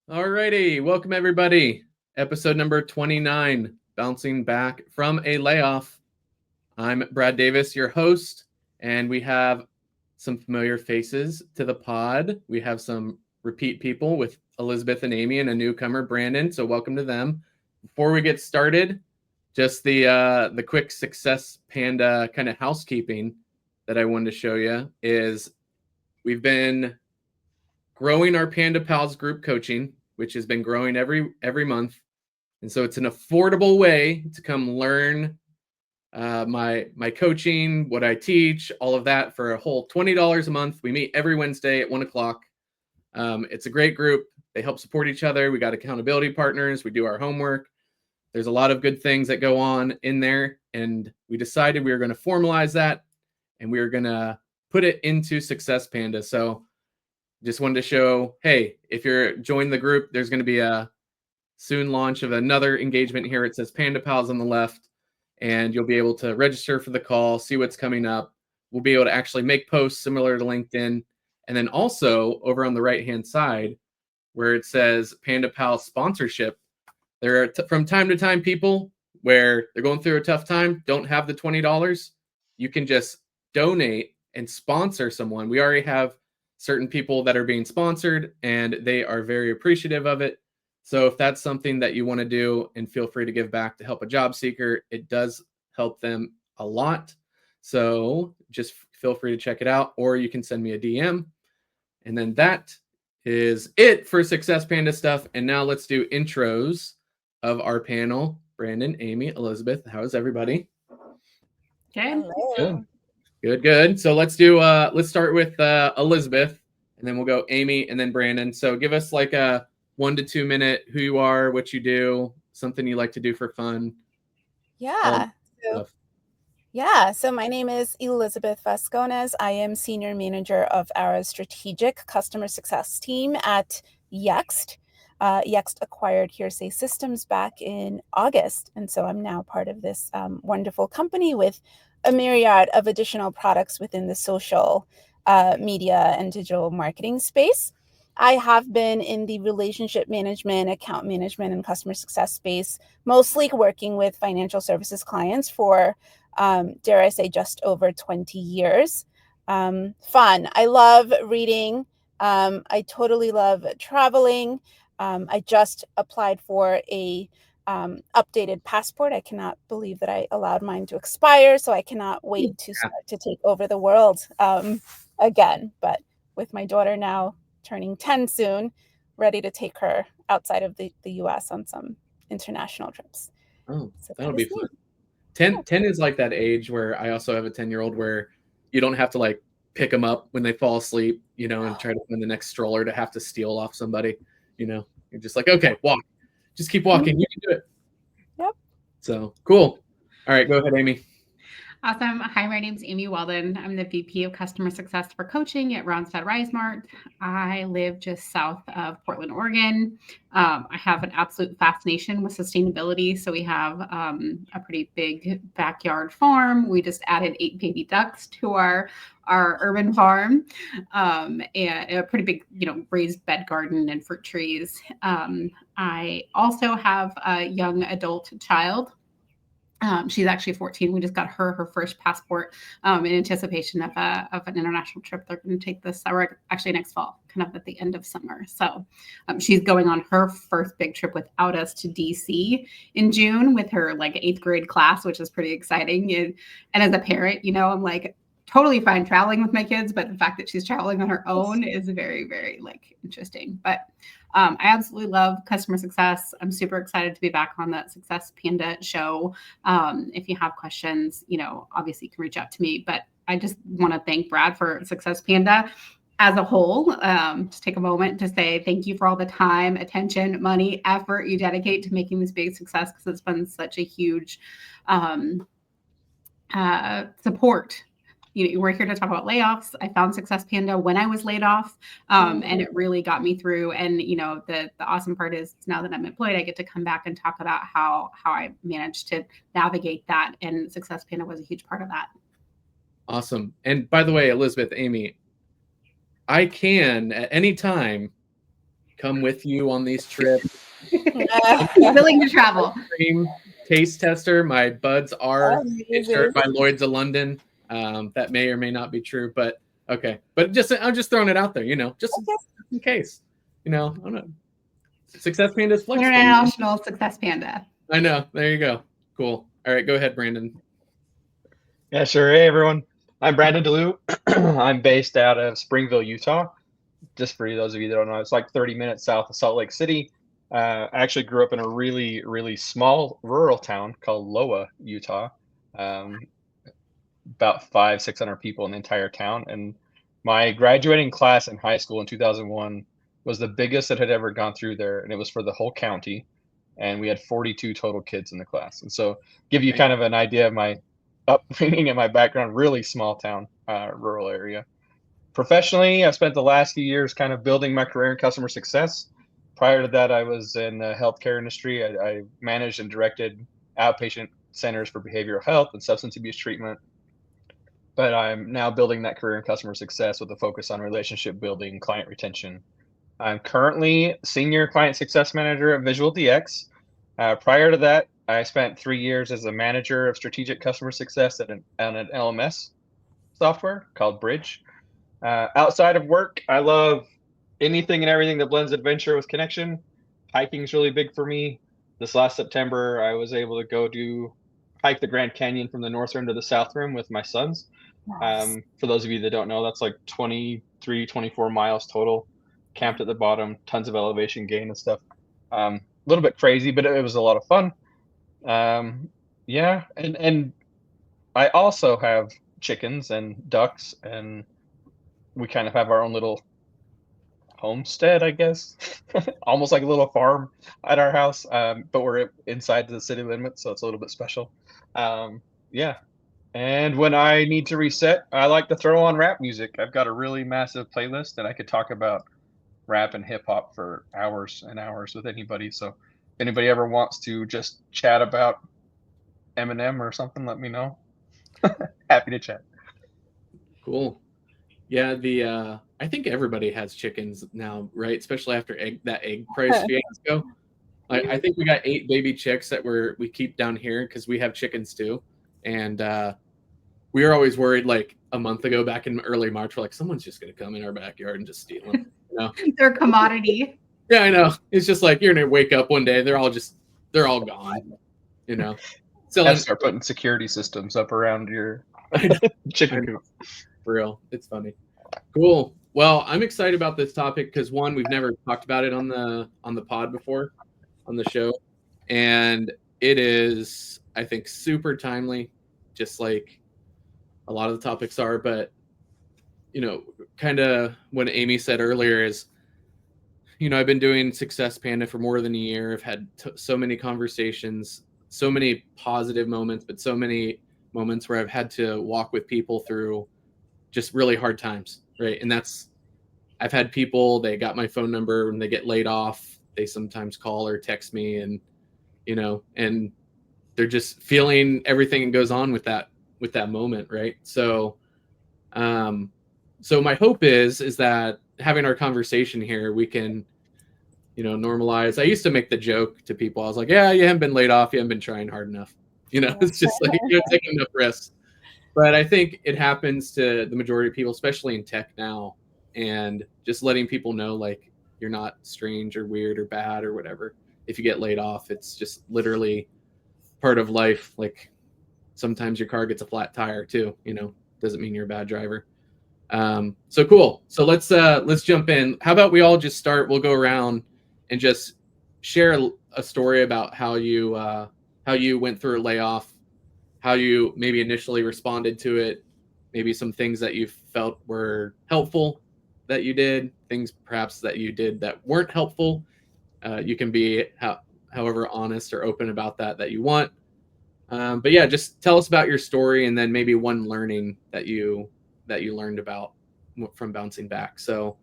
Alrighty, welcome everybody. Episode number 29, bouncing back from a layoff. I'm Brad Davis, your host, and we have some familiar faces to the pod. We have some repeat people with Elizabeth and Amy and a newcomer, Brandon. So welcome to them. Before we get started, just the quick Success Panda kind of housekeeping that I wanted to show you is we've been growing our Panda Pals group coaching, which has been growing every month. And so it's an affordable way to come learn my coaching, what I teach, all of that for a whole $20 a month. We meet every Wednesday at 1 o'clock. It's a great group. They help support each other. We got accountability partners. We do our homework. There's a lot of good things that go on in there. And we decided we were going to formalize that and we were going to put it into Success Panda. So just wanted to show, hey, if you're joining the group, there's going to be a soon launch of another engagement here. It says Panda Pals on the left, and you'll be able to register for the call, see what's coming up. We'll be able to actually make posts similar to LinkedIn. And then also over on the right-hand side, where it says Panda Pal sponsorship, there are from time to time people where they're going through a tough time, don't have the $20. You can just donate and sponsor someone. We already have certain people that are being sponsored and they are very appreciative of it. So if that's something that you want to do, and feel free to give back to help a job seeker, it does help them a lot. So just feel free to check it out, or you can send me a DM. And then that is it for Success Panda stuff. And now let's do intros of our panel. Brandon, Amy, Elizabeth, how is everybody? Hello. Good. So let's start with Elizabeth, and then we'll go Amy and then Brandon. So give us like a 1 to 2 minute who you are, what you do, something you like to do for fun. Yeah. So my name is Elizabeth Vascones. I am Senior Manager of our Strategic Customer Success team at Yext. Yext acquired Hearsay Systems back in August. And so I'm now part of this wonderful company with a myriad of additional products within the social media and digital marketing space. I have been in the relationship management, account management, and customer success space, mostly working with financial services clients for, dare I say, just over 20 years. Fun. I love reading. I totally love traveling. I just applied for a updated passport. I cannot believe that I allowed mine to expire, so I cannot wait to start to take over the world again. But with my daughter now turning 10 soon, ready to take her outside of the US on some international trips. Oh, So that'll be fun. 10 is like that age where I also have a 10-year-old where you don't have to like pick them up when they fall asleep, and try to find the next stroller to have to steal off somebody. You're just like, okay, walk. Just keep walking. You can do it. Yep. So cool. All right, go ahead, Amy. Awesome. Hi, my name is Amy Weldon. I'm the VP of Customer Success for Coaching at Randstad RiseMart. I live just south of Portland, Oregon. I have an absolute fascination with sustainability. So we have a pretty big backyard farm. We just added 8 baby ducks to our urban farm, and a pretty big, raised bed garden and fruit trees. I also have a young adult child. She's actually 14. We just got her first passport in anticipation of an international trip. They're going to take this summer, actually next fall, kind of at the end of summer. So she's going on her first big trip without us to DC in June with her like 8th grade class, which is pretty exciting. And as a parent, I'm like totally fine traveling with my kids, but the fact that she's traveling on her own is very, very like interesting. But I absolutely love customer success. I'm super excited to be back on that Success Panda show. If you have questions, obviously you can reach out to me, but I just want to thank Brad for Success Panda as a whole. Just take a moment to say thank you for all the time, attention, money, effort you dedicate to making this big success, because it's been such a huge support. We're here to talk about layoffs. I found Success Panda when I was laid off, and it really got me through. And the awesome part is now that I'm employed, I get to come back and talk about how I managed to navigate that. And Success Panda was a huge part of that. Awesome. And by the way, Elizabeth, Amy, I can at any time come with you on these trips. Willing to travel. Taste tester. My buds are insured by Lloyd's of London. That may or may not be true, but okay. But I'm just throwing it out there, just in case. I don't know. Success Panda is flexible. International Success Panda. I know. There you go. Cool. All right, go ahead, Brandon. Yeah, sure. Hey, everyone. I'm Brandon DeLue. I'm based out of Springville, Utah. Just for those of you that don't know, it's like 30 minutes south of Salt Lake City. I actually grew up in a really, really small rural town called Loa, Utah. About 600 people in the entire town. And my graduating class in high school in 2001 was the biggest that had ever gone through there. And it was for the whole county. And we had 42 total kids in the class. And so give you kind of an idea of my upbringing and my background, really small town, rural area. Professionally, I spent the last few years kind of building my career in customer success. Prior to that, I was in the healthcare industry. I managed and directed outpatient centers for behavioral health and substance abuse treatment. But I'm now building that career in customer success with a focus on relationship building, client retention. I'm currently Senior Client Success Manager at Visual DX. Prior to that, I spent 3 years as a manager of strategic customer success at an LMS software called Bridge. Outside of work, I love anything and everything that blends adventure with connection. Hiking is really big for me. This last September, I was able to hike the Grand Canyon from the north rim to the south rim with my sons. Nice. For those of you that don't know, that's like 23, 24 miles total. Camped at the bottom, tons of elevation gain and stuff. A little bit crazy, but it was a lot of fun. Yeah, and I also have chickens and ducks, and we kind of have our own little homestead, I guess. Almost like a little farm at our house, but we're inside the city limits, so it's a little bit special. Yeah. And when I need to reset, I like to throw on rap music. I've got a really massive playlist, and I could talk about rap and hip hop for hours and hours with anybody. So if anybody ever wants to just chat about Eminem or something, let me know. Happy to chat. Cool. Yeah, I think everybody has chickens now, right? Especially after that egg price fiasco. I think we got 8 baby chicks that we keep down here because we have chickens too. And we were always worried, like a month ago, back in early March, we're like, someone's just going to come in our backyard and just steal them. They're a commodity. Yeah, I know. It's just like you're going to wake up one day, they're all gone. So let's start putting security systems up around your chicken coop. For real. It's funny. Cool. Well, I'm excited about this topic because one, we've never talked about it on the pod before, on the show. And it is, I think, super timely, just like a lot of the topics are. But, kind of what Amy said earlier is, I've been doing Success Panda for more than a year. I've had so many conversations, so many positive moments, but so many moments where I've had to walk with people through just really hard times, right? And I've had people, they got my phone number when they get laid off. They sometimes call or text me, and and they're just feeling everything that goes on with that moment, right? So my hope is that having our conversation here, we can normalize. I used to make the joke to people, I was like, yeah, you haven't been laid off, you haven't been trying hard enough. It's just like you're taking enough risks. But I think it happens to the majority of people, especially in tech now, and just letting people know, like, you're not strange or weird or bad or whatever. If you get laid off, it's just literally part of life. Like, sometimes your car gets a flat tire too, doesn't mean you're a bad driver. So cool. So let's jump in. How about we all just start? We'll go around and just share a story about how you went through a layoff, how you maybe initially responded to it, maybe some things that you felt were helpful that you did, things perhaps that you did that weren't helpful. You can be however honest or open about that you want. But yeah, just tell us about your story, and then maybe one learning that you learned about from bouncing back. So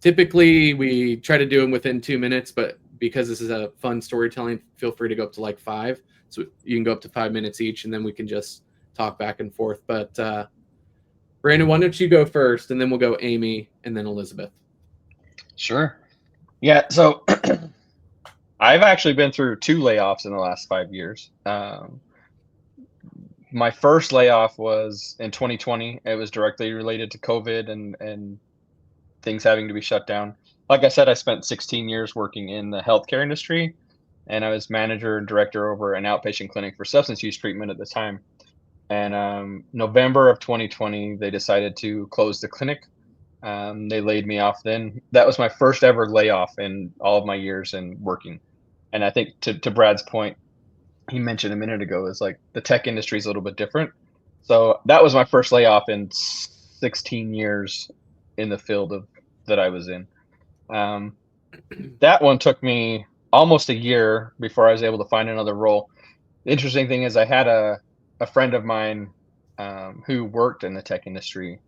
typically we try to do them within 2 minutes, but because this is a fun storytelling, feel free to go up to like 5. So you can go up to 5 minutes each, and then we can just talk back and forth. But Brandon, why don't you go first, and then we'll go Amy, and then Elizabeth. Sure. Yeah. So I've actually been through 2 layoffs in the last 5 years. My first layoff was in 2020. It was directly related to COVID and things having to be shut down. Like I said, I spent 16 years working in the healthcare industry, and I was manager and director over an outpatient clinic for substance use treatment at the time. And November of 2020, they decided to close the clinic. They laid me off then. That was my first ever layoff in all of my years in working. And I think to Brad's point, he mentioned a minute ago, is like the tech industry is a little bit different. So that was my first layoff in 16 years in the field of that I was in. Um, that one took me almost a year before I was able to find another role. The interesting thing is I had a friend of mine who worked in the tech industry.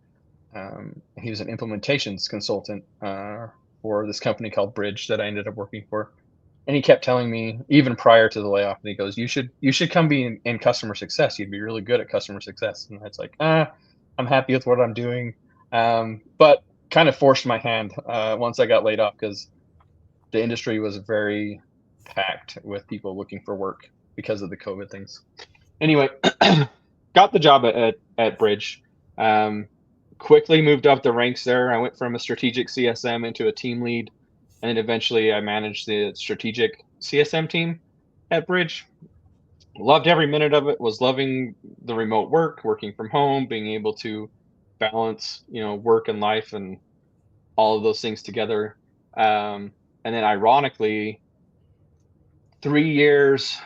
He was an implementations consultant for this company called Bridge that I ended up working for. And he kept telling me, even prior to the layoff, and he goes, "You should come be in customer success. You'd be really good at customer success." And it's like, I'm happy with what I'm doing, but kind of forced my hand once I got laid off because the industry was very packed with people looking for work because of the COVID things. Anyway, got the job at Bridge. Quickly moved up the ranks there. I went from a strategic CSM into a team lead, and then eventually I managed the strategic CSM team at Bridge. Loved every minute of it. Was loving the remote work, working from home, being able to balance, work and life and all of those things together. And then ironically, 3 years,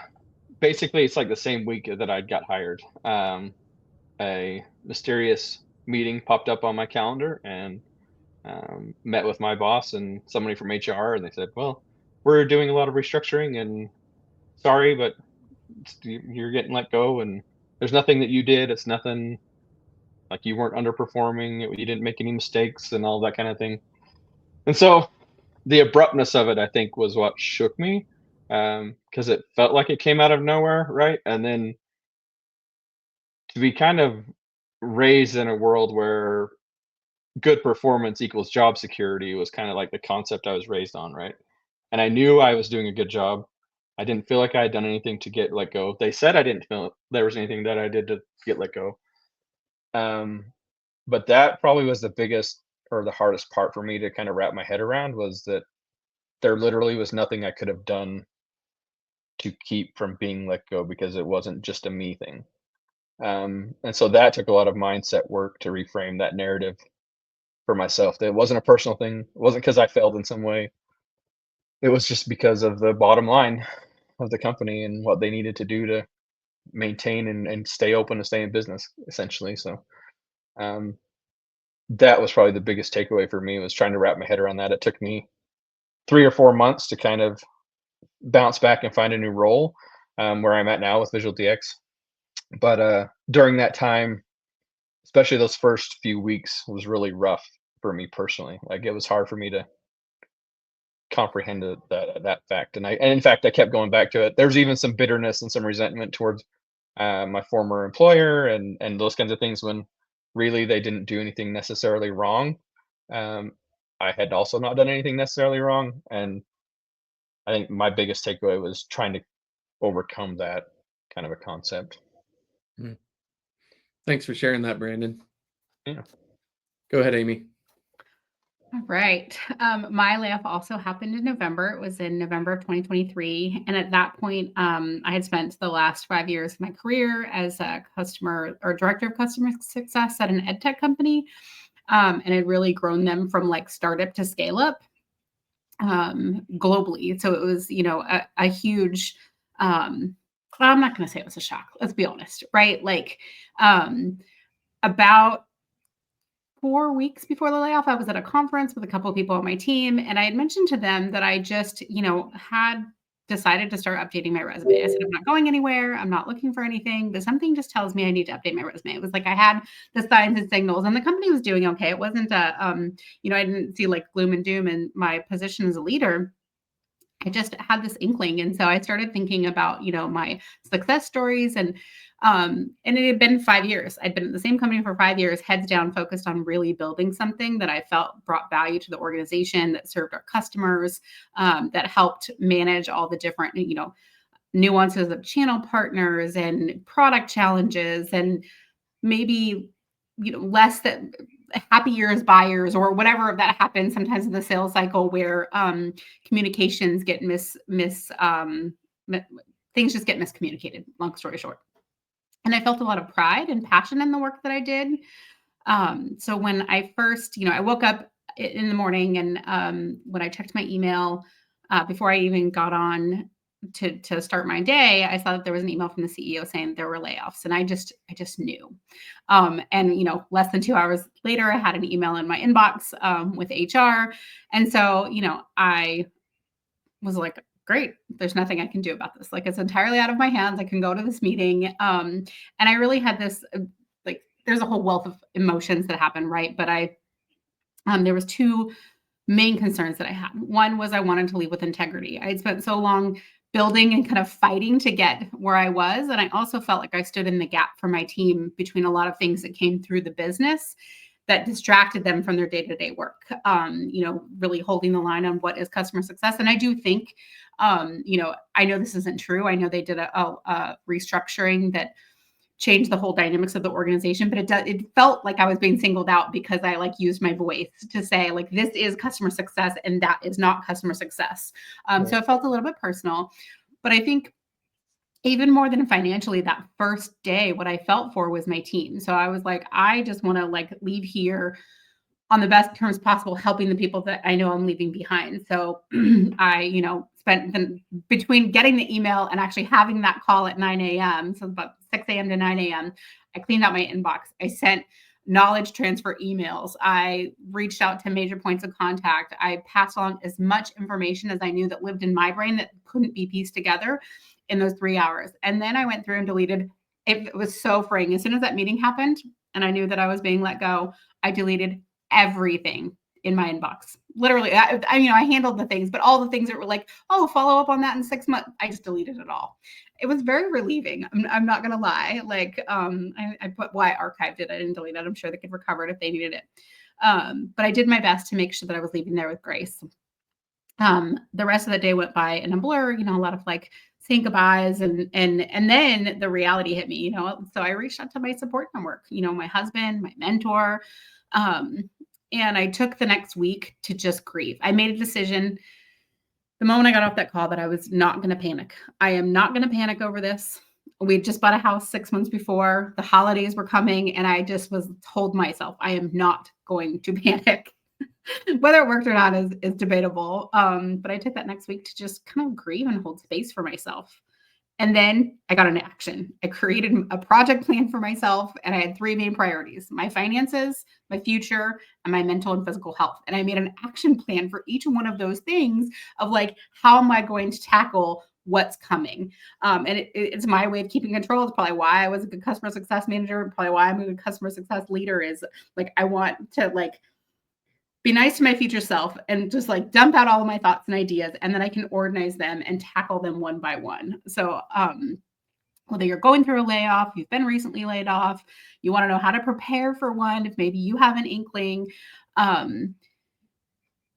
basically it's like the same week that I'd got hired. A mysterious meeting popped up on my calendar, and met with my boss and somebody from HR, and they said, "Well, we're doing a lot of restructuring, and sorry, but you're getting let go, and there's nothing that you did. It's nothing like you weren't underperforming. You didn't make any mistakes, and all that kind of thing." And so the abruptness of it, I think, was what shook me, because it felt like it came out of nowhere, right? And then to be kind of raised in a world where good performance equals job security was kind of like the concept I was raised on, right? And I knew I was doing a good job. I didn't feel like I had done anything to get let go. They said I didn't feel there was anything that I did to get let go. Um, but that probably was the biggest or the hardest part for me to kind of wrap my head around, was that there literally was nothing I could have done to keep from being let go, because it wasn't just a me thing. And so that took a lot of mindset work to reframe that narrative for myself. That it wasn't a personal thing. It wasn't because I failed in some way. It was just because of the bottom line of the company and what they needed to do to maintain and stay open and stay in business, essentially. So um, that was probably the biggest takeaway for me, was trying to wrap my head around that. It took me 3 or 4 months to kind of bounce back and find a new role, where I'm at now with Visual DX. But during that time, especially those first few weeks, was really rough for me personally. Like, it was hard for me to comprehend that fact, and in fact I kept going back to it. There's even some bitterness and some resentment towards my former employer and those kinds of things, when really they didn't do anything necessarily wrong. Um, I had also not done anything necessarily wrong, and I think my biggest takeaway was trying to overcome that kind of a concept. Thanks for sharing that, Brandon. Yeah. Go ahead, Amy. All right. My layoff also happened in November. It was in November of 2023. And at that point, I had spent the last 5 years of my career as a customer or director of customer success at an ed tech company, and had really grown them from like startup to scale up globally. So it was, a huge, I'm not going to say it was a shock. Let's be honest, right? Like about 4 weeks before the layoff, I was at a conference with a couple of people on my team, and I had mentioned to them that I just, had decided to start updating my resume. I said, I'm not going anywhere. I'm not looking for anything, but something just tells me I need to update my resume. It was like I had the signs and signals, and the company was doing okay. It wasn't I didn't see like gloom and doom in my position as a leader. I just had this inkling. And so I started thinking about, my success stories. And And it had been 5 years. I'd been at the same company for 5 years, heads down, focused on really building something that I felt brought value to the organization, that served our customers, that helped manage all the different, nuances of channel partners and product challenges, and maybe, less that happy years buyers or whatever that happens sometimes in the sales cycle where communications get things just get miscommunicated, long story short. And I felt a lot of pride and passion in the work that I did. So when I first, I woke up in the morning, and when I checked my email before I even got on to start my day, I saw that there was an email from the CEO saying there were layoffs, and I just knew. And less than 2 hours later, I had an email in my inbox with HR, and so I was like, great, there's nothing I can do about this. Like, it's entirely out of my hands. I can go to this meeting. And I really had this, there's a whole wealth of emotions that happen, right? But there was two main concerns that I had. One was I wanted to leave with integrity. I had spent so long building and kind of fighting to get where I was. And I also felt like I stood in the gap for my team between a lot of things that came through the business that distracted them from their day-to-day work, really holding the line on what is customer success. And I do think, I know this isn't true. I know they did a restructuring that changed the whole dynamics of the organization, but it felt like I was being singled out because I used my voice to say this is customer success and that is not customer success. So it felt a little bit personal, but I think even more than financially, that first day, what I felt for was my team. So I was like, I just want to leave here on the best terms possible, helping the people that I know I'm leaving behind. So I, spent between getting the email and actually having that call at 9 a.m. So about 6 a.m. to 9 a.m., I cleaned out my inbox. I sent knowledge transfer emails. I reached out to major points of contact. I passed on as much information as I knew that lived in my brain that couldn't be pieced together in those 3 hours. And then I went through and deleted. It was so freeing. As soon as that meeting happened and I knew that I was being let go, I deleted everything in my inbox. Literally, I handled the things, but all the things that were follow up on that in 6 months, I just deleted it all. It was very relieving. I'm not going to lie. I put why I archived it. I didn't delete it. I'm sure they could recover it if they needed it. But I did my best to make sure that I was leaving there with grace. The rest of the day went by in a blur, a lot of saying goodbyes, and then the reality hit me, so I reached out to my support network, my husband, my mentor, and I took the next week to just grieve. I made a decision the moment I got off that call that I was not going to panic. I am not going to panic over this. We just bought a house 6 months before the holidays were coming, and I just told myself I am not going to panic. Whether it worked or not is debatable. But I took that next week to just kind of grieve and hold space for myself. And then I got into action. I created a project plan for myself, and I had 3 main priorities: my finances, my future, and my mental and physical health. And I made an action plan for each one of those things of how am I going to tackle what's coming? And it's my way of keeping control. It's probably why I was a good customer success manager, probably why I'm a good customer success leader, is I want to be nice to my future self and just dump out all of my thoughts and ideas, and then I can organize them and tackle them one by one. So whether you're going through a layoff, you've been recently laid off, you want to know how to prepare for one, if maybe you have an inkling,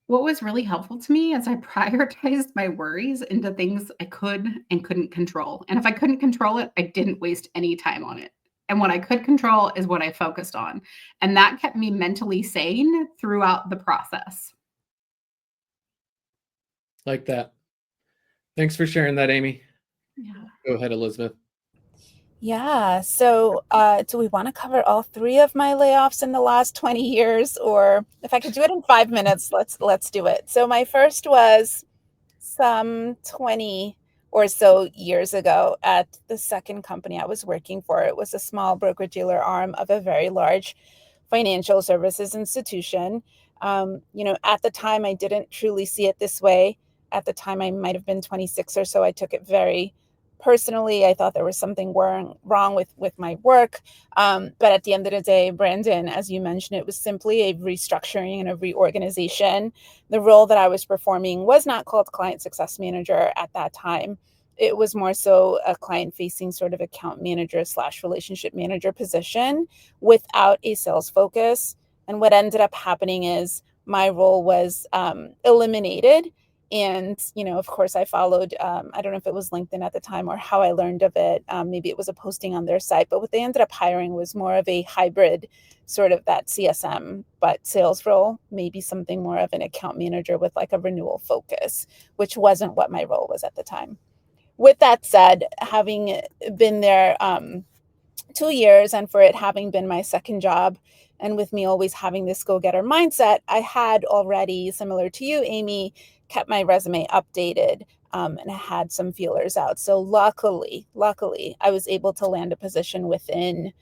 what was really helpful to me is I prioritized my worries into things I could and couldn't control. And if I couldn't control it, I didn't waste any time on it. And what I could control is what I focused on. And that kept me mentally sane throughout the process. Like that. Thanks for sharing that, Amy. Yeah. Go ahead, Elizabeth. Yeah. So do we want to cover all 3 of my layoffs in the last 20 years? Or if I could do it in 5 minutes, let's do it. So my first was some 20 or so years ago at the second company I was working for. It was a small broker-dealer arm of a very large financial services institution. At the time, I didn't truly see it this way. At the time, I might have been 26 or so. I took it very personally. I thought there was something wrong with my work. But at the end of the day, Brandon, as you mentioned, it was simply a restructuring and a reorganization. The role that I was performing was not called client success manager at that time. It was more so a client-facing sort of account manager / relationship manager position without a sales focus. And what ended up happening is my role was eliminated. And, of course, I followed, I don't know if it was LinkedIn at the time or how I learned of it. Maybe it was a posting on their site, but what they ended up hiring was more of a hybrid sort of that CSM, but sales role, maybe something more of an account manager with like a renewal focus, which wasn't what my role was at the time. With that said, having been there 2 years and for it having been my second job, and with me always having this go-getter mindset, I had already, similar to you, Amy, kept my resume updated and I had some feelers out. So luckily, I was able to land a position within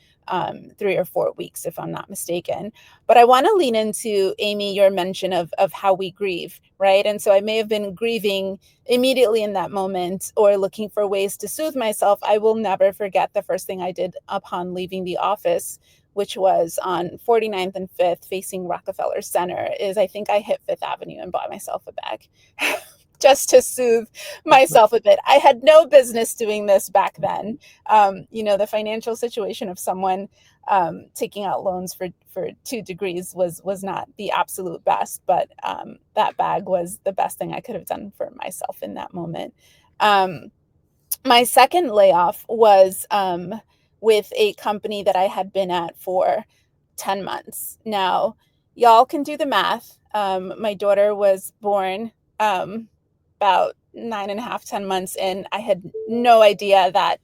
3 or 4 weeks, if I'm not mistaken. But I want to lean into, Amy, your mention of how we grieve, right? And so I may have been grieving immediately in that moment or looking for ways to soothe myself. I will never forget the first thing I did upon leaving the office, which was on 49th and 5th facing Rockefeller Center, is I think I hit 5th Avenue and bought myself a bag just to soothe myself a bit. I had no business doing this back then. The financial situation of someone taking out loans for 2 degrees was not the absolute best, but that bag was the best thing I could have done for myself in that moment. My second layoff was with a company that I had been at for 10 months. Now, y'all can do the math. My daughter was born about 9.5, 10 months in. I had no idea that,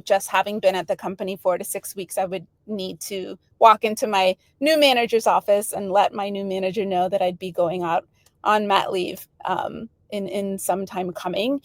just having been at the company 4 to 6 weeks, I would need to walk into my new manager's office and let my new manager know that I'd be going out on mat leave in some time coming.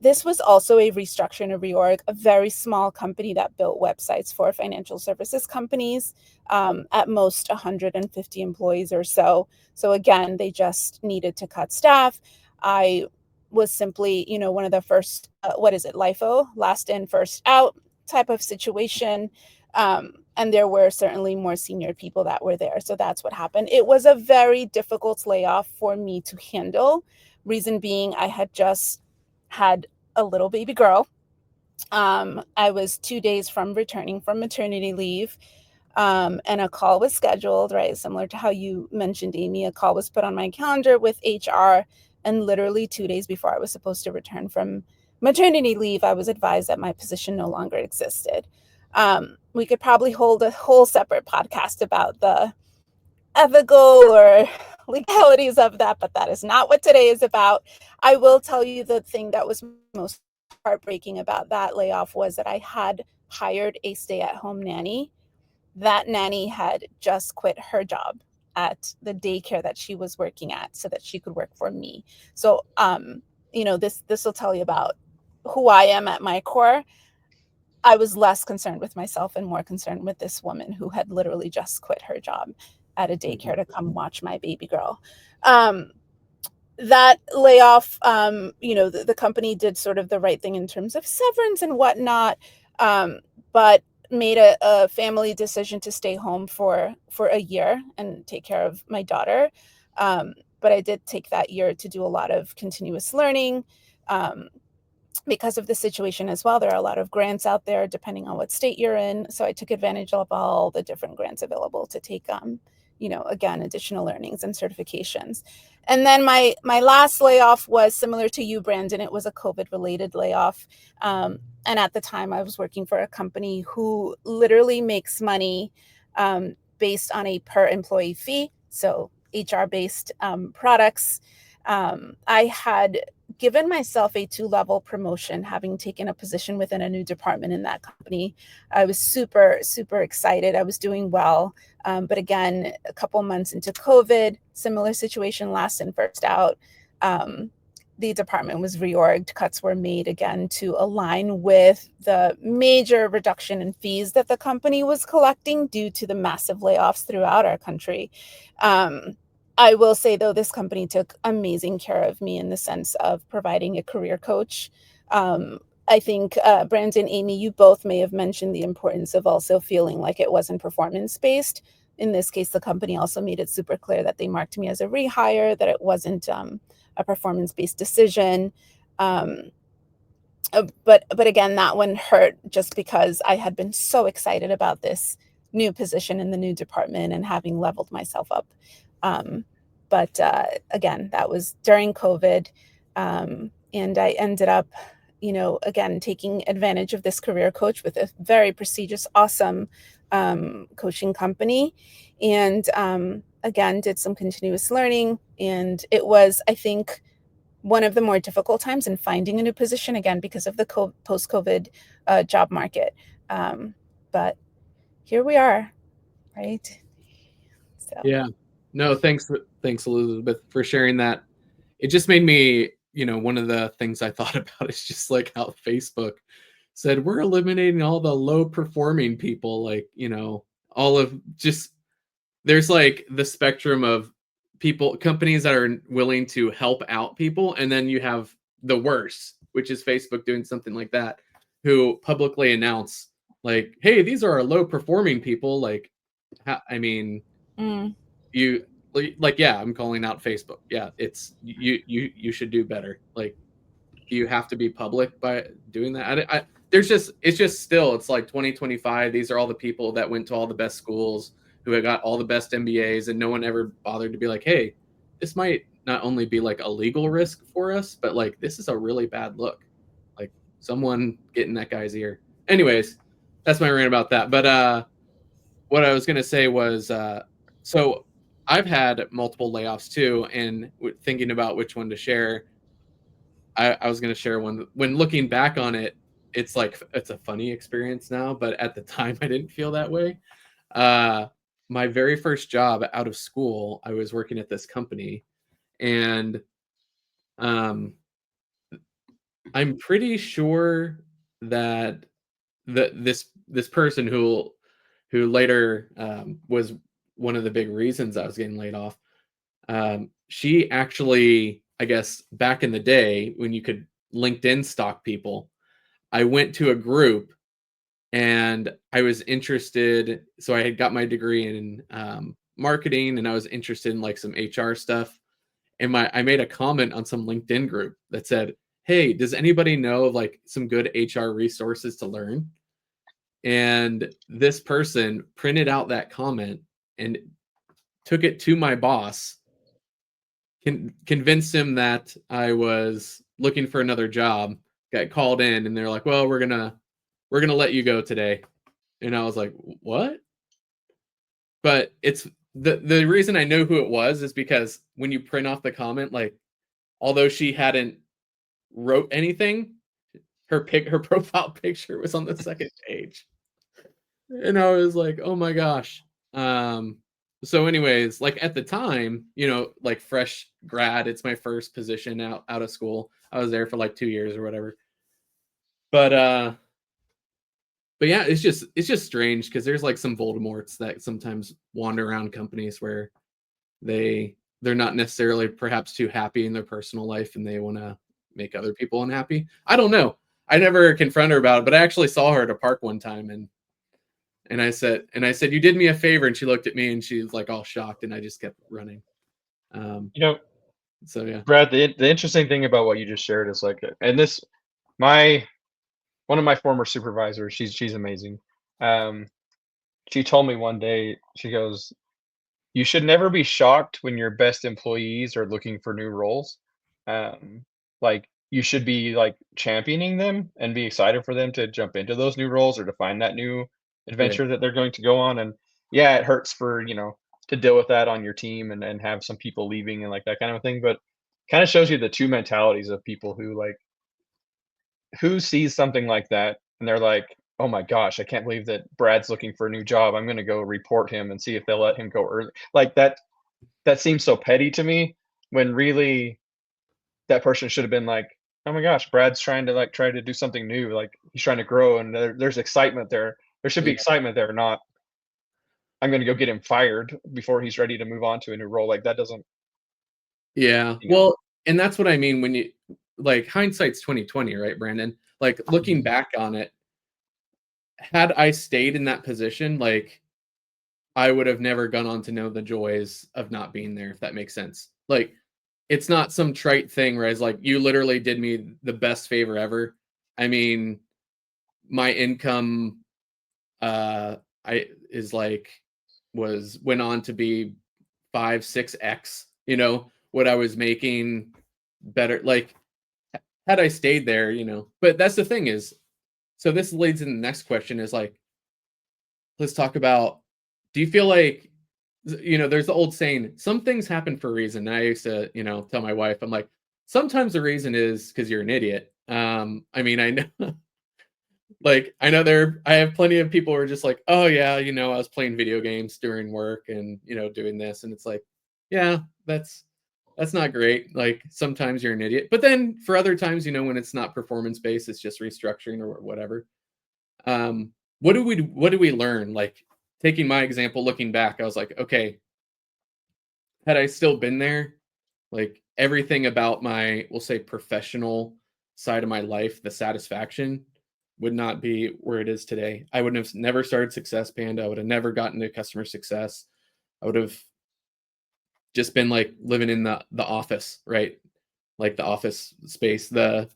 This was also a restructure and a reorg, a very small company that built websites for financial services companies, at most 150 employees or so. So again, they just needed to cut staff. I was simply, one of the first, LIFO, last in, first out type of situation. And there were certainly more senior people that were there. So that's what happened. It was a very difficult layoff for me to handle. Reason being, I had just had a little baby girl. I was 2 days from returning from maternity leave. And a call was scheduled, right? Similar to how you mentioned, Amy, a call was put on my calendar with HR. And literally 2 days before I was supposed to return from maternity leave, I was advised that my position no longer existed. We could probably hold a whole separate podcast about the ethical or legalities of that, but that is not what today is about. I will tell you the thing that was most heartbreaking about that layoff was that I had hired a stay-at-home nanny. That nanny had just quit her job at the daycare that she was working at so that she could work for me. So, this will tell you about who I am at my core. I was less concerned with myself and more concerned with this woman who had literally just quit her job at a daycare to come watch my baby girl. That layoff, the company did sort of the right thing in terms of severance and whatnot, but made a family decision to stay home for a year and take care of my daughter. But I did take that year to do a lot of continuous learning. Because of the situation as well, there are a lot of grants out there depending on what state you're in. So I took advantage of all the different grants available to take, again, additional learnings and certifications. And then my last layoff was similar to you, Brandon. It was a COVID-related layoff. And at the time, I was working for a company who literally makes money based on a per employee fee. So HR-based products. I had given myself a 2-level promotion, having taken a position within a new department in that company. I was super, super excited. I was doing well. But again, a couple months into COVID, similar situation, last in, first out. The department was reorged. Cuts were made again to align with the major reduction in fees that the company was collecting due to the massive layoffs throughout our country. I will say, though, this company took amazing care of me in the sense of providing a career coach. I think, Brandon, Amy, you both may have mentioned the importance of also feeling like it wasn't performance-based. In this case, the company also made it super clear that they marked me as a rehire, that it wasn't a performance-based decision. but again, that one hurt just because I had been so excited about this new position in the new department and having leveled myself up. But again, that was during COVID. And I ended up, again, taking advantage of this career coach with a very prestigious, awesome coaching company. And again, did some continuous learning. And it was, I think, one of the more difficult times in finding a new position, again, because of the post-COVID job market. But here we are, right? So. Yeah. No, thanks, Elizabeth, for sharing that. It just made me, one of the things I thought about is just like how Facebook said, we're eliminating all the low performing people, like, all of just, there's like the spectrum of companies that are willing to help out people. And then you have the worst, which is Facebook doing something like that, who publicly announce like, hey, these are our low performing people. Like, you like, yeah, I'm calling out Facebook. Yeah, it's you should do better. Like, you have to be public by doing that. It's like 2025. These are all the people that went to all the best schools, who had got all the best MBAs, and no one ever bothered to be like, hey, this might not only be like a legal risk for us, but like this is a really bad look. Like someone getting that guy's ear. Anyways, that's my rant about that. But what I was gonna say was, so I've had multiple layoffs too, and thinking about which one to share, I was going to share one. When looking back on it, it's like, it's a funny experience now, but at the time I didn't feel that way. My very first job out of school, I was working at this company, and I'm pretty sure that this person who later was one of the big reasons I was getting laid off. She actually, I guess, back in the day when you could LinkedIn stalk people, I went to a group and I was interested. So I had got my degree in marketing, and I was interested in like some HR stuff. And I made a comment on some LinkedIn group that said, hey, does anybody know of like some good HR resources to learn? And this person printed out that comment and took it to my boss, convinced him that I was looking for another job, got called in, and they're like, well, we're gonna let you go today. And I was like, what? But it's the reason I know who it was is because when you print off the comment, like, although she hadn't wrote anything, her profile picture was on the second page. And I was like, oh my gosh. So anyways, like at the time, like fresh grad, it's my first position out of school. I was there for like 2 years or whatever. But yeah, it's just strange because there's like some Voldemorts that sometimes wander around companies where they're not necessarily perhaps too happy in their personal life, and they want to make other people unhappy. I don't know. I never confronted her about it, but I actually saw her at a park one time, and I said, you did me a favor. And she looked at me and she was like all shocked, and I just kept running. So yeah. Brad, the interesting thing about what you just shared is like, and this, one of my former supervisors, she's amazing. She told me one day, she goes, you should never be shocked when your best employees are looking for new roles. Like you should be like championing them and be excited for them to jump into those new roles or to find that new adventure that they're going to go on. And yeah, it hurts for, to deal with that on your team and have some people leaving and like that kind of thing. But kind of shows you the two mentalities of people who sees something like that and they're like, oh my gosh, I can't believe that Brad's looking for a new job. I'm going to go report him and see if they'll let him go early. Like that seems so petty to me when really that person should have been like, oh my gosh, Brad's trying to like try to do something new. Like he's trying to grow and there's excitement there. There should be excitement there, not I'm going to go get him fired before he's ready to move on to a new role. Like that doesn't. Yeah. Well, and that's what I mean when you like hindsight's 2020, right, Brandon? Like looking back on it, had I stayed in that position, like I would have never gone on to know the joys of not being there, if that makes sense. Like it's not some trite thing where I was like, you literally did me the best favor ever. I mean, my income went on to be 5-6x, what I was making better. Like, had I stayed there, but that's the thing is, so this leads into the next question is like, let's talk about, do you feel like, there's the old saying, some things happen for a reason. And I used to, tell my wife, I'm like, sometimes the reason is because you're an idiot. I mean, I know, like, I have plenty of people who are just like, oh yeah, I was playing video games during work and, doing this. And it's like, yeah, that's not great. Like, sometimes you're an idiot, but then for other times, when it's not performance based, it's just restructuring or whatever. What do we learn? Like, taking my example, looking back, I was like, okay, had I still been there, like, everything about my, we'll say, professional side of my life, the satisfaction would not be where it is today. I would have never started Success Panda. I would have never gotten to customer success. I would have just been like living in the office, right? Like the office space, the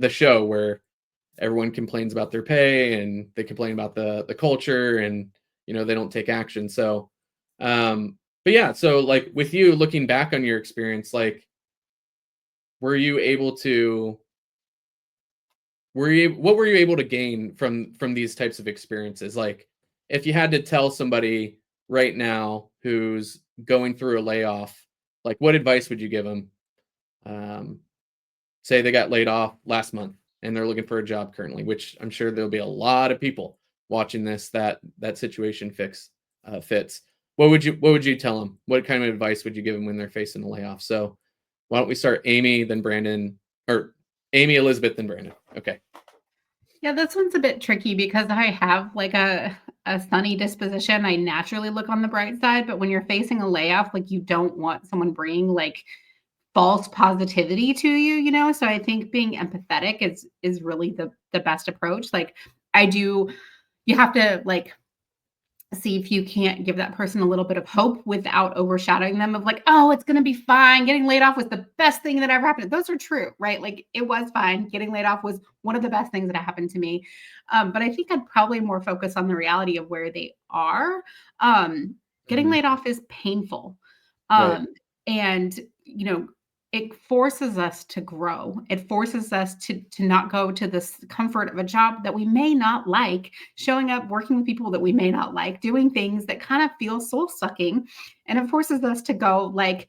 show where everyone complains about their pay and they complain about the culture, and they don't take action. So but yeah, so like with you looking back on your experience, like, what were you able to gain from these types of experiences? Like, if you had to tell somebody right now who's going through a layoff, like, what advice would you give them? Say they got laid off last month and they're looking for a job currently, which I'm sure there'll be a lot of people watching this that situation fits. What would you tell them? What kind of advice would you give them when they're facing a layoff? So why don't we start Amy, then Brandon, or Amy, Elizabeth, then Brandon. Okay. Yeah, this one's a bit tricky because I have like a sunny disposition. I naturally look on the bright side, but when you're facing a layoff, like, you don't want someone bringing like false positivity to you. So I think being empathetic is really the best approach. Like, you have to like see if you can't give that person a little bit of hope without overshadowing them of like, oh, it's going to be fine. Getting laid off was the best thing that ever happened. Those are true, right? Like, it was fine. Getting laid off was one of the best things that happened to me. But I think I'd probably more focus on the reality of where they are. Getting laid off is painful. Right. And, it forces us to grow. It forces us to not go to this comfort of a job that we may not like, showing up, working with people that we may not like, doing things that kind of feel soul sucking. And it forces us to go like,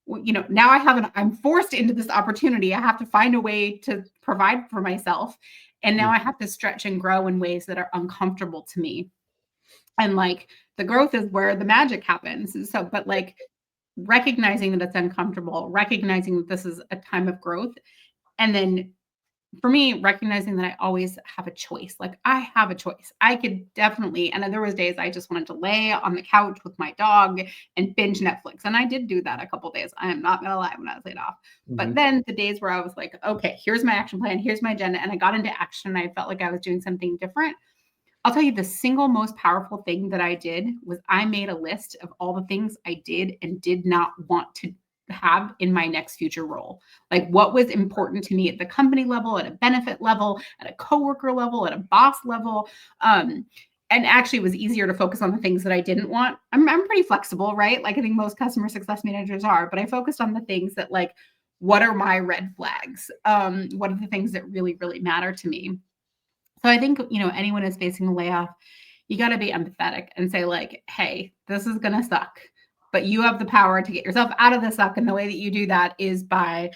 now I'm forced into this opportunity. I have to find a way to provide for myself. And now I have to stretch and grow in ways that are uncomfortable to me. And like, the growth is where the magic happens. So, but like, recognizing that it's uncomfortable, recognizing that this is a time of growth. And then for me, recognizing that I always have a choice. Like, I have a choice. I could definitely, and there was days I just wanted to lay on the couch with my dog and binge Netflix. And I did do that a couple of days. I am not going to lie, when I was laid off. But then the days where I was like, okay, here's my action plan. Here's my agenda. And I got into action. And I felt like I was doing something different. I'll tell you, the single most powerful thing that I did was I made a list of all the things I did and did not want to have in my next future role. Like, what was important to me at the company level, at a benefit level, at a coworker level, at a boss level. And actually, it was easier to focus on the things that I didn't want. I'm pretty flexible, right? Like, I think most customer success managers are, but I focused on the things that, like, what are my red flags? What are the things that really, really matter to me? So I think, anyone who's facing a layoff, you got to be empathetic and say like, hey, this is going to suck, but you have the power to get yourself out of the suck. And the way that you do that is by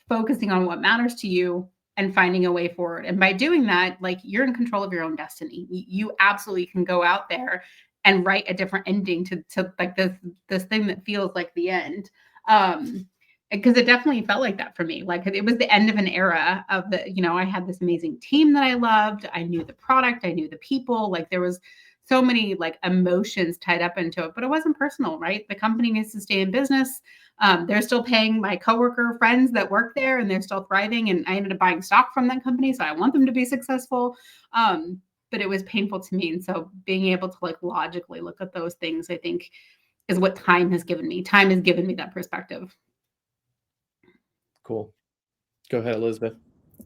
focusing on what matters to you and finding a way forward. And by doing that, like, you're in control of your own destiny. You absolutely can go out there and write a different ending to like this thing that feels like the end. Because it definitely felt like that for me. Like, it was the end of an era of I had this amazing team that I loved. I knew the product, I knew the people. Like, there was so many like emotions tied up into it, but it wasn't personal, right? The company needs to stay in business. They're still paying my coworker friends that work there, and they're still thriving. And I ended up buying stock from that company, so I want them to be successful. But it was painful to me, and so being able to like logically look at those things, I think, is what time has given me. Time has given me that perspective. Cool. Go ahead, Elizabeth.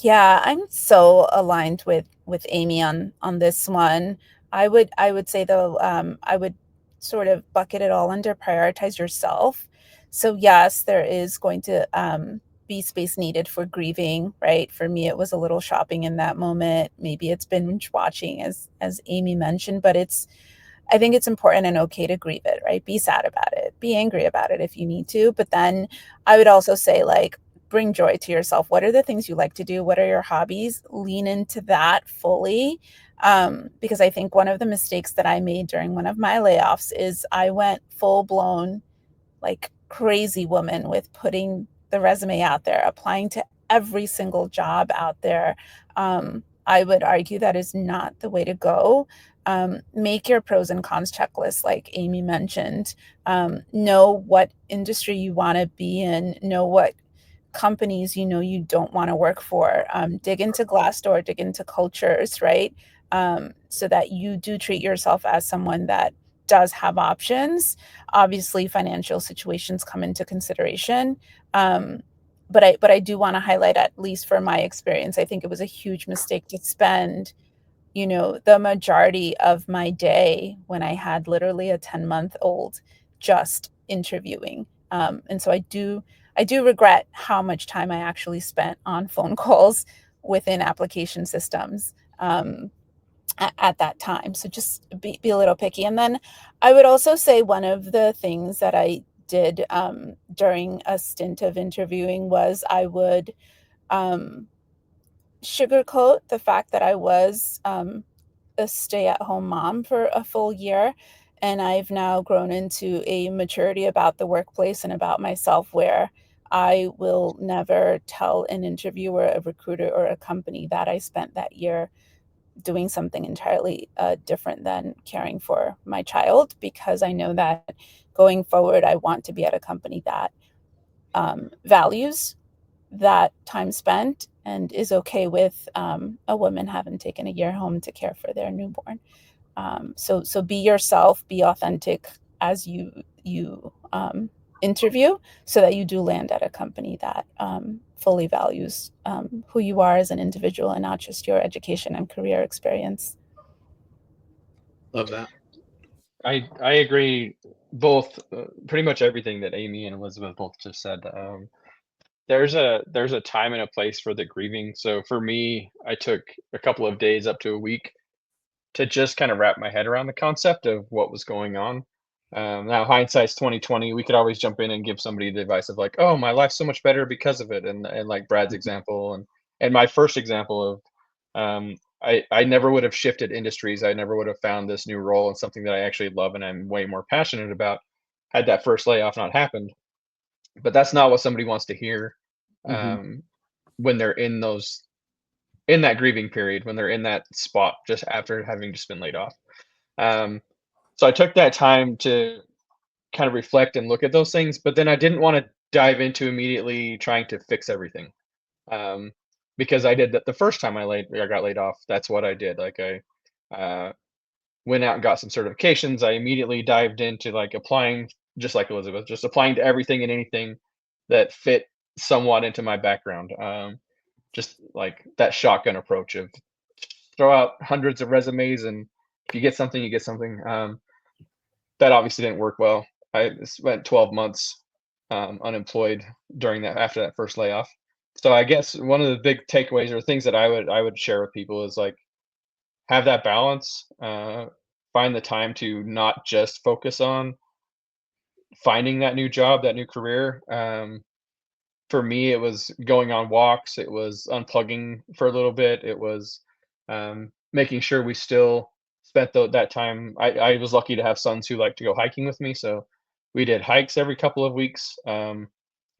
Yeah, I'm so aligned with Amy on this one. I would say though, I would sort of bucket it all under prioritize yourself. So yes, there is going to be space needed for grieving, right? For me, it was a little shopping in that moment. Maybe it's binge watching, as Amy mentioned, but I think it's important and okay to grieve it, right? Be sad about it, be angry about it if you need to. But then I would also say, like, bring joy to yourself. What are the things you like to do? What are your hobbies? Lean into that fully. Because I think one of the mistakes that I made during one of my layoffs is I went full blown like crazy woman with putting the resume out there, applying to every single job out there. I would argue that is not the way to go. Make your pros and cons checklist, like Amy mentioned. Know what industry you want to be in, know what companies you don't want to work for. Dig into Glassdoor, dig into cultures, right? So that you do treat yourself as someone that does have options. Obviously, financial situations come into consideration. But I do want to highlight, at least for my experience, I think it was a huge mistake to spend the majority of my day when I had literally a 10-month-old just interviewing. And so I do regret how much time I actually spent on phone calls within application systems at that time. So just be a little picky. And then I would also say one of the things that I did during a stint of interviewing was I would um, sugarcoat the fact that I was a stay-at-home mom for a full year. And I've now grown into a maturity about the workplace and about myself where I will never tell an interviewer, a recruiter, or a company that I spent that year doing something entirely different than caring for my child, because I know that going forward, I want to be at a company that values that time spent and is okay with a woman having taken a year home to care for their newborn. So be yourself, be authentic as you interview, so that you do land at a company that fully values who you are as an individual and not just your education and career experience. Love that. I agree both pretty much everything that Amy and Elizabeth both just said. There's a time and a place for the grieving. So for me, I took a couple of days up to a week to just kind of wrap my head around the concept of what was going on. Now hindsight's 2020. We could always jump in and give somebody the advice of like, "Oh, my life's so much better because of it," and like Brad's example and my first example of, I never would have shifted industries. I never would have found this new role and something that I actually love and I'm way more passionate about had that first layoff not happened. But that's not what somebody wants to hear Mhm. when they're in that grieving period, when they're in that spot just after having just been laid off. Um, so I took that time to kind of reflect and look at those things, but then I didn't want to dive into immediately trying to fix everything. Um, because I did that the first time I got laid off. That's what I did. Like I went out and got some certifications. I immediately dived into like applying, just like Elizabeth, just applying to everything and anything that fit somewhat into my background. Just like that shotgun approach of throw out hundreds of resumes, and if you get something, you get something. That obviously didn't work well. I spent 12 months unemployed during that after that first layoff. So I guess one of the big takeaways or things that I would share with people is like have that balance. Find the time to not just focus on finding that new job, that new career. For me, it was going on walks. It was unplugging for a little bit. It was making sure we still spent that time. I was lucky to have sons who like to go hiking with me, so we did hikes every couple of weeks.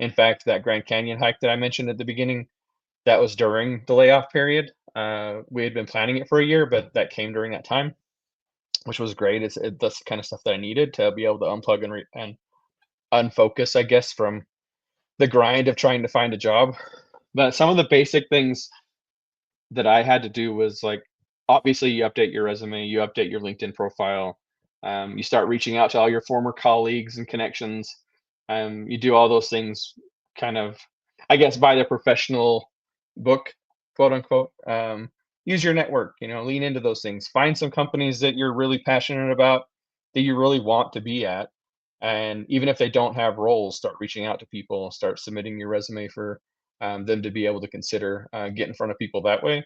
In fact, that Grand Canyon hike that I mentioned at the beginning, that was during the layoff period. We had been planning it for a year, but that came during that time, which was great. That's the kind of stuff that I needed to be able to unplug and unfocus, I guess, from the grind of trying to find a job. But some of the basic things that I had to do was like, obviously, you update your resume, you update your LinkedIn profile, you start reaching out to all your former colleagues and connections. You do all those things kind of, I guess, by the professional book. quote unquote. Use your network, lean into those things. Find some companies that you're really passionate about, that you really want to be at. And even if they don't have roles, start reaching out to people, start submitting your resume for them to be able to consider, get in front of people that way.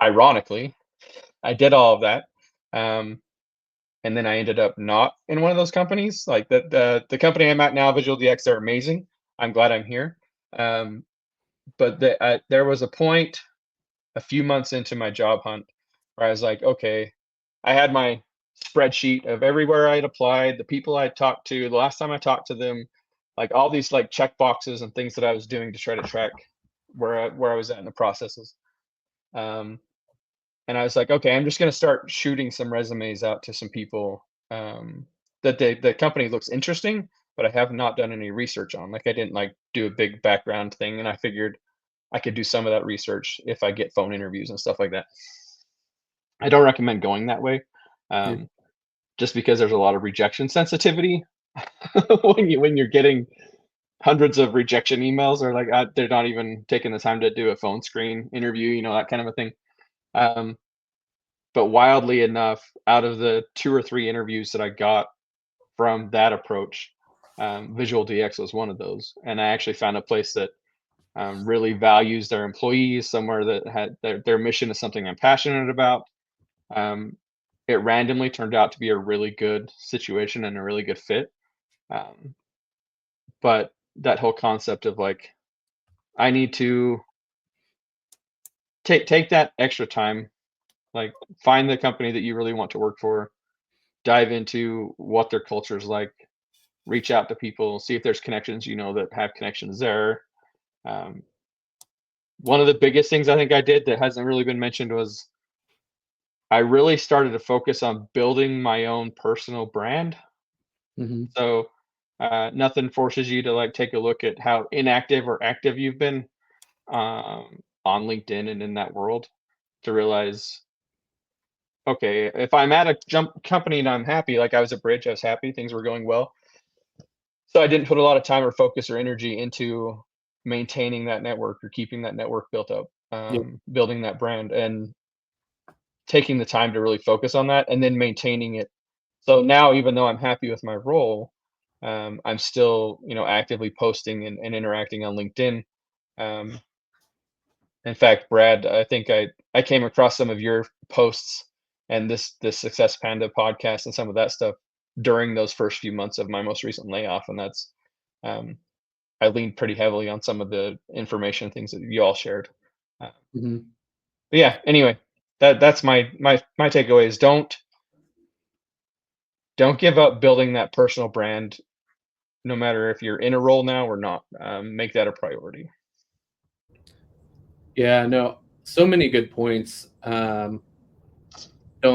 Ironically, I did all of that. And then I ended up not in one of those companies. Like the company I'm at now, Visual DX, they're amazing. I'm glad I'm here. But there was a point a few months into my job hunt where I was like, okay, I had my spreadsheet of everywhere I'd applied, the people I'd talked to, the last time I talked to them, like all these like check boxes and things that I was doing to try to track where I was at in the processes. And I was like, okay, I'm just going to start shooting some resumes out to some people that the company looks interesting, but I have not done any research on. Like I didn't like do a big background thing, and I figured I could do some of that research if I get phone interviews and stuff like that. I don't recommend going that way, just because there's a lot of rejection sensitivity when you're getting hundreds of rejection emails, or like they're not even taking the time to do a phone screen interview, that kind of a thing. But wildly enough, out of the 2 or 3 interviews that I got from that approach, Visual DX was one of those. And I actually found a place that really values their employees, somewhere that had their mission is something I'm passionate about. It randomly turned out to be a really good situation and a really good fit. But that whole concept of like, I need to take that extra time, like find the company that you really want to work for, dive into what their culture is like, reach out to people, see if there's connections, that have connections there. One of the biggest things I think I did that hasn't really been mentioned was I really started to focus on building my own personal brand. Mm-hmm. So nothing forces you to like take a look at how inactive or active you've been on LinkedIn and in that world to realize, okay, if I'm at a company and I'm happy, like I was at Bridge, I was happy, things were going well. So I didn't put a lot of time or focus or energy into maintaining that network or keeping that network built up, building that brand, and taking the time to really focus on that and then maintaining it. So now, even though I'm happy with my role, I'm still, actively posting and interacting on LinkedIn. In fact, Brad, I think I came across some of your posts and this Success Panda podcast and some of that stuff during those first few months of my most recent layoff, and that's I leaned pretty heavily on some of the information things that you all shared. Mm-hmm. But yeah, anyway, that's my takeaway is don't give up building that personal brand, no matter if you're in a role now or not. Make that a priority. Yeah, no, so many good points. Don't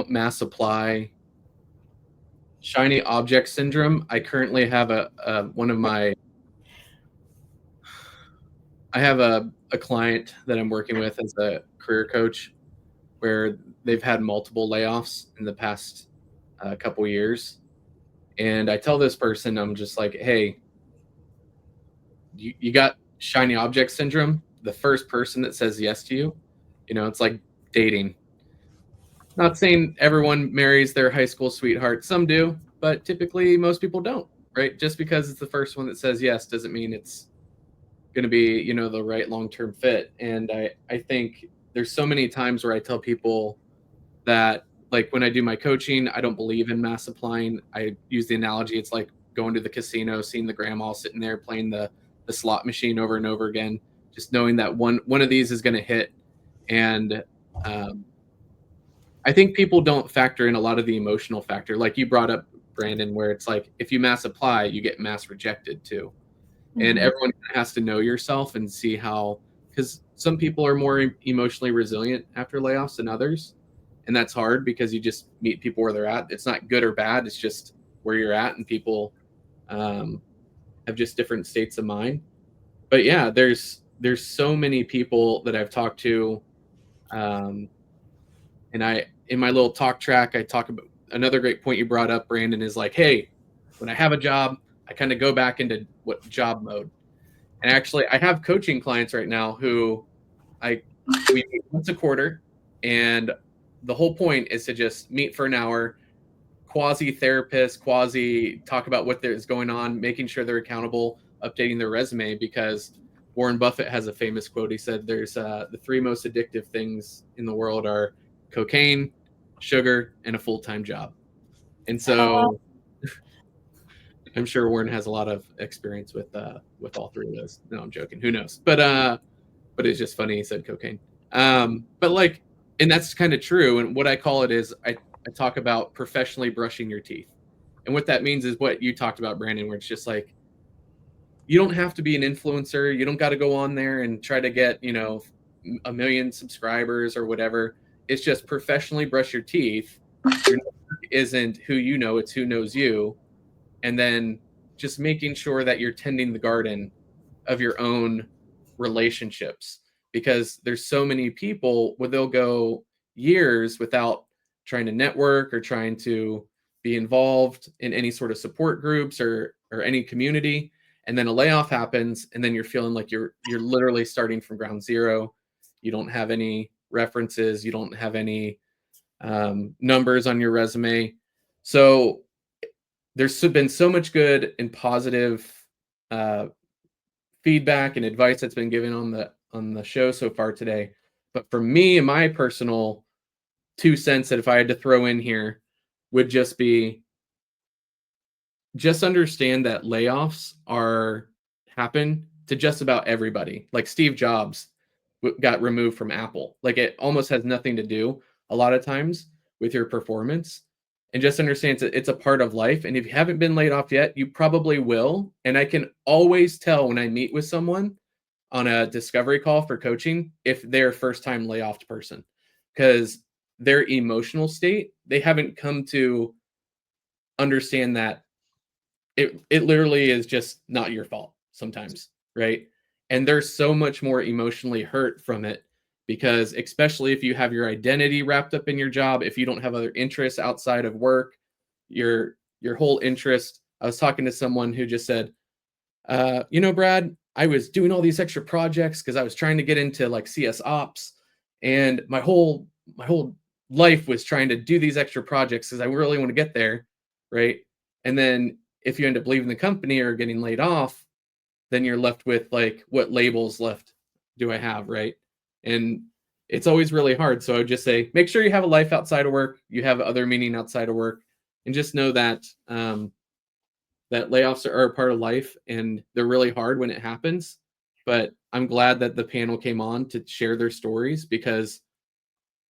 mass apply. Shiny object syndrome. I currently have I have a client that I'm working with as a career coach where they've had multiple layoffs in the past couple years. And I tell this person, I'm just like, hey, you got shiny object syndrome. The first person that says yes to you, it's like dating. Not saying everyone marries their high school sweetheart. Some do, but typically most people don't, right? Just because it's the first one that says yes doesn't mean it's going to be, the right long-term fit. And I think there's so many times where I tell people that, like when I do my coaching, I don't believe in mass applying. I use the analogy, it's like going to the casino, seeing the grandma sitting there playing the slot machine over and over again, just knowing that one of these is going to hit. And I think people don't factor in a lot of the emotional factor, like you brought up, Brandon, where it's like if you mass apply, you get mass rejected too. Mm-hmm. And everyone has to know yourself and see how, because some people are more emotionally resilient after layoffs than others. And that's hard because you just meet people where they're at. It's not good or bad. It's just where you're at, and people have just different states of mind. But yeah, there's so many people that I've talked to, and in my little talk track, I talk about another great point you brought up, Brandon, is like, hey, when I have a job, I kind of go back into what job mode. And actually, I have coaching clients right now who I we meet once a quarter, and the whole point is to just meet for an hour, quasi-therapist, talk about what is going on, making sure they're accountable, updating their resume, because Warren Buffett has a famous quote. He said there's the three most addictive things in the world are cocaine, sugar, and a full-time job. And so I'm sure Warren has a lot of experience with all three of those. No, I'm joking. Who knows? But it's just funny he said cocaine. But like, and that's kind of true. And what I call it is I talk about professionally brushing your teeth. And what that means is what you talked about, Brandon, where it's just like, you don't have to be an influencer. You don't got to go on there and try to get, 1 million subscribers or whatever. It's just professionally brush your teeth. Your network isn't who you know, it's who knows you. And then just making sure that you're tending the garden of your own relationships, because there's so many people where they'll go years without trying to network or trying to be involved in any sort of support groups or any community, and then a layoff happens, and then you're feeling like you're literally starting from ground zero. You don't have any references, you don't have any numbers on your resume. So there's been so much good and positive feedback and advice that's been given on the show so far today. But for me, and my personal 2 cents that if I had to throw in here would just be, just understand that layoffs happen to just about everybody. Like Steve Jobs got removed from Apple. Like it almost has nothing to do a lot of times with your performance. And just understand it's a part of life. And if you haven't been laid off yet, you probably will. And I can always tell when I meet with someone on a discovery call for coaching if they're a first-time layoff person, because their emotional state, they haven't come to understand that it literally is just not your fault sometimes, right? And there's so much more emotionally hurt from it, because especially if you have your identity wrapped up in your job, if you don't have other interests outside of work, your whole interest. I was talking to someone who just said, Brad, I was doing all these extra projects because I was trying to get into like CS ops, and my whole life was trying to do these extra projects because I really want to get there, right? And then if you end up leaving the company or getting laid off, then you're left with like, what labels left do I have, right? And it's always really hard. So I would just say, make sure you have a life outside of work, you have other meaning outside of work, and just know that that layoffs are a part of life, and they're really hard when it happens. But I'm glad that the panel came on to share their stories, because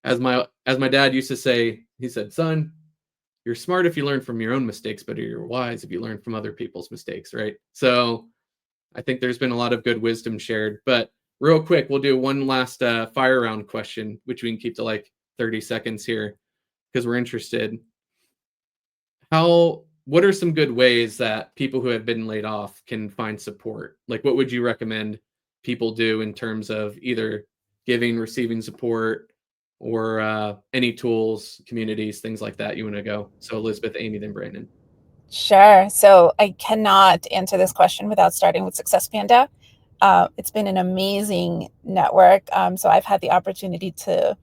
as my dad used to say, he said, son, you're smart if you learn from your own mistakes, but you're wise if you learn from other people's mistakes, right? So I think there's been a lot of good wisdom shared. But real quick, we'll do one last fire round question, which we can keep to like 30 seconds here because we're interested. What are some good ways that people who have been laid off can find support? Like, what would you recommend people do in terms of either giving, receiving support, or any tools, communities, things like that you want to go? So Elizabeth, Amy, then Brandon. Sure. So I cannot answer this question without starting with Success Panda. It's been an amazing network. So I've had the opportunity to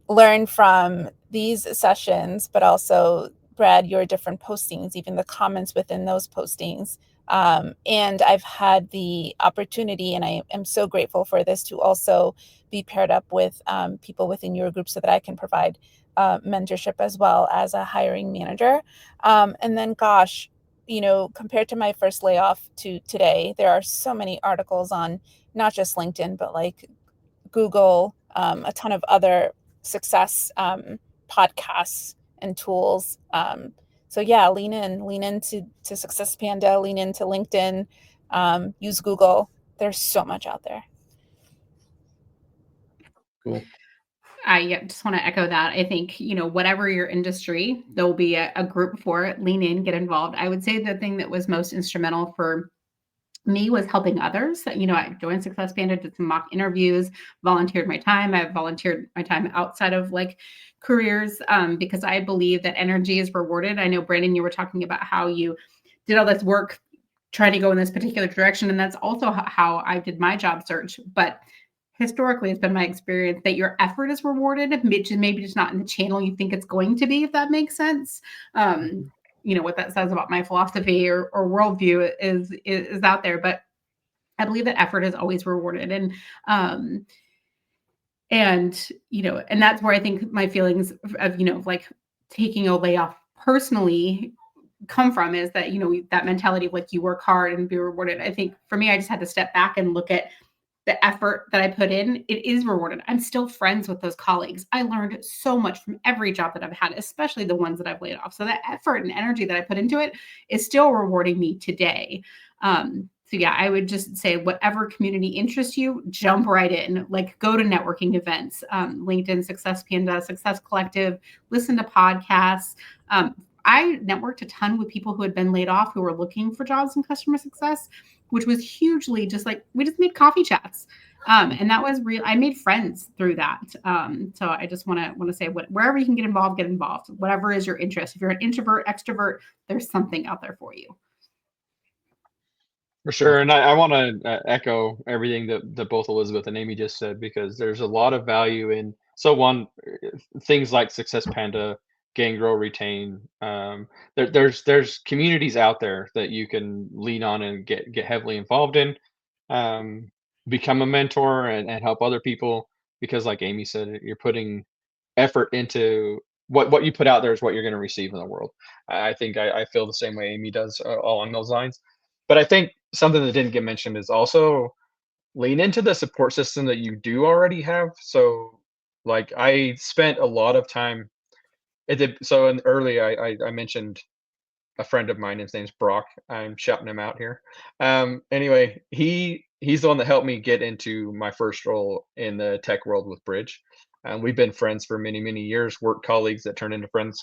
learn from these sessions, but also, Brad, your different postings, even the comments within those postings. And I've had the opportunity, and I am so grateful for this, to also be paired up with people within your group so that I can provide mentorship as well as a hiring manager. And then, gosh, compared to my first layoff to today, there are so many articles on not just LinkedIn, but like Google, a ton of other success podcasts and tools. So yeah, lean into Success Panda, lean into LinkedIn, use Google. There's so much out there. Cool. I just want to echo that. I think, whatever your industry, there will be a group for it. Lean in, get involved. I would say the thing that was most instrumental for me was helping others. I joined Success Panda, did some mock interviews, volunteered my time. I've volunteered my time outside of like careers because I believe that energy is rewarded. I know, Brandon, you were talking about how you did all this work trying to go in this particular direction. And that's also how I did my job search. But historically has been my experience that your effort is rewarded, maybe just not in the channel you think it's going to be, if that makes sense. What that says about my philosophy or worldview is out there, but I believe that effort is always rewarded. And that's where I think my feelings of like taking a layoff personally come from, is that, that mentality of like, you work hard and be rewarded. I think for me, I just had to step back and look at the effort that I put in. It is rewarded. I'm still friends with those colleagues. I learned so much from every job that I've had, especially the ones that I've laid off. So that effort and energy that I put into it is still rewarding me today. So yeah, I would just say whatever community interests you, jump right in. Like, go to networking events, LinkedIn, Success Panda, Success Collective, listen to podcasts. I networked a ton with people who had been laid off, who were looking for jobs in customer success, which was hugely just like, we just made coffee chats. And that was real. I made friends through that. So I just want to say, wherever you can get involved, whatever is your interest. If you're an introvert, extrovert, there's something out there for you. For sure. And I want to echo everything that both Elizabeth and Amy just said, because there's a lot of value in, things like Success Panda, Gain, Grow, Retain. There's communities out there that you can lean on and get heavily involved in, become a mentor and help other people, because like Amy said, you're putting effort into what you put out there is what you're going to receive in the world. I think I feel the same way Amy does, along those lines. But I think something that didn't get mentioned is also lean into the support system that you do already have. So, like, I spent a lot of time. I mentioned a friend of mine. His name's Brock. I'm shouting him out here. Anyway, he's the one that helped me get into my first role in the tech world with Bridge. We've been friends for many years, work colleagues that turned into friends.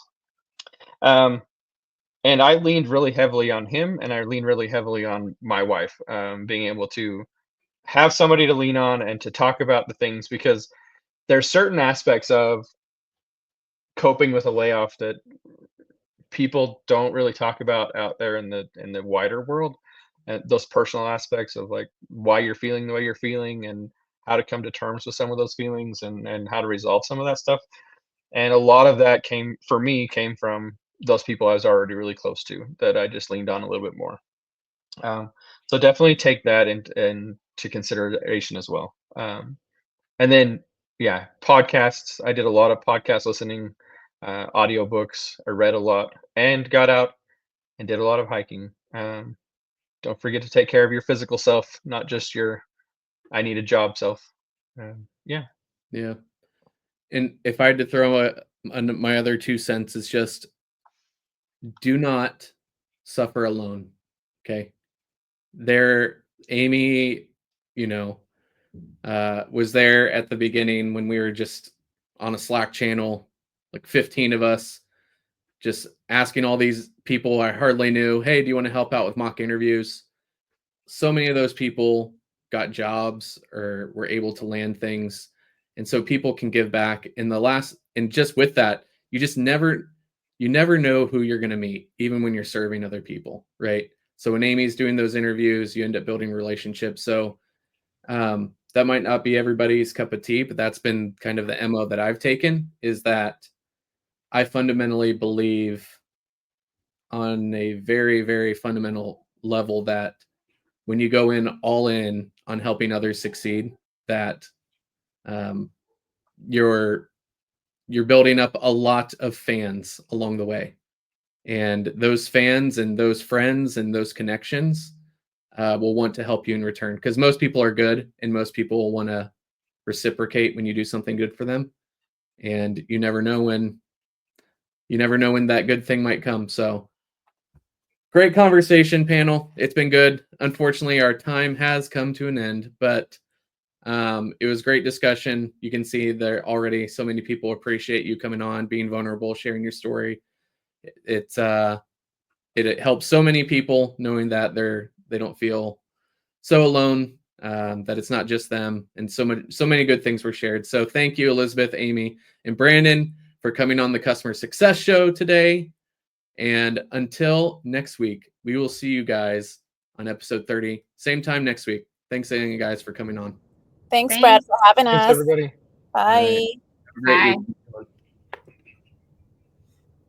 And I leaned really heavily on him, and I leaned really heavily on my wife, being able to have somebody to lean on and to talk about the things, because there's certain aspects of coping with a layoff that people don't really talk about out there in the wider world, and those personal aspects of like why you're feeling the way you're feeling, and how to come to terms with some of those feelings, and how to resolve some of that stuff. And a lot of that came from those people I was already really close to, that I just leaned on a little bit more. So definitely take that into consideration as well. And then, yeah, podcasts. I did a lot of podcast listening, audiobooks. I read a lot and got out and did a lot of hiking. Don't forget to take care of your physical self, not just your I need a job self. Yeah. Yeah. And if I had to throw my other 2 cents, is just do not suffer alone. Okay. Amy, was there at the beginning when we were just on a Slack channel, like 15 of us, just asking all these people I hardly knew, hey, do you want to help out with mock interviews? So many of those people got jobs or were able to land things. And so people can give back. And just with that, you never know who you're going to meet, even when you're serving other people, right? So when Amy's doing those interviews, you end up building relationships. So that might not be everybody's cup of tea, but that's been kind of the MO that I've taken, is that I fundamentally believe on a very, very fundamental level that when you go in all in on helping others succeed, that you're building up a lot of fans along the way. And those fans and those friends and those connections will want to help you in return, because most people are good and most people will want to reciprocate when you do something good for them. And you never know when that good thing might come. So great conversation, panel. It's been good. Unfortunately, our time has come to an end, but it was great discussion. You can see there already so many people appreciate you coming on, being vulnerable, sharing your story. It helps so many people knowing that they don't feel so alone, that it's not just them, and so many good things were shared. So thank you, Elizabeth, Amy, and Brandon, for coming on the Customer Success Show today. And until next week, we will see you guys on episode 30, same time next week. Thanks again, guys, for coming on. Thanks, Brad, for having Thanks, us. everybody. Bye. Have a great week.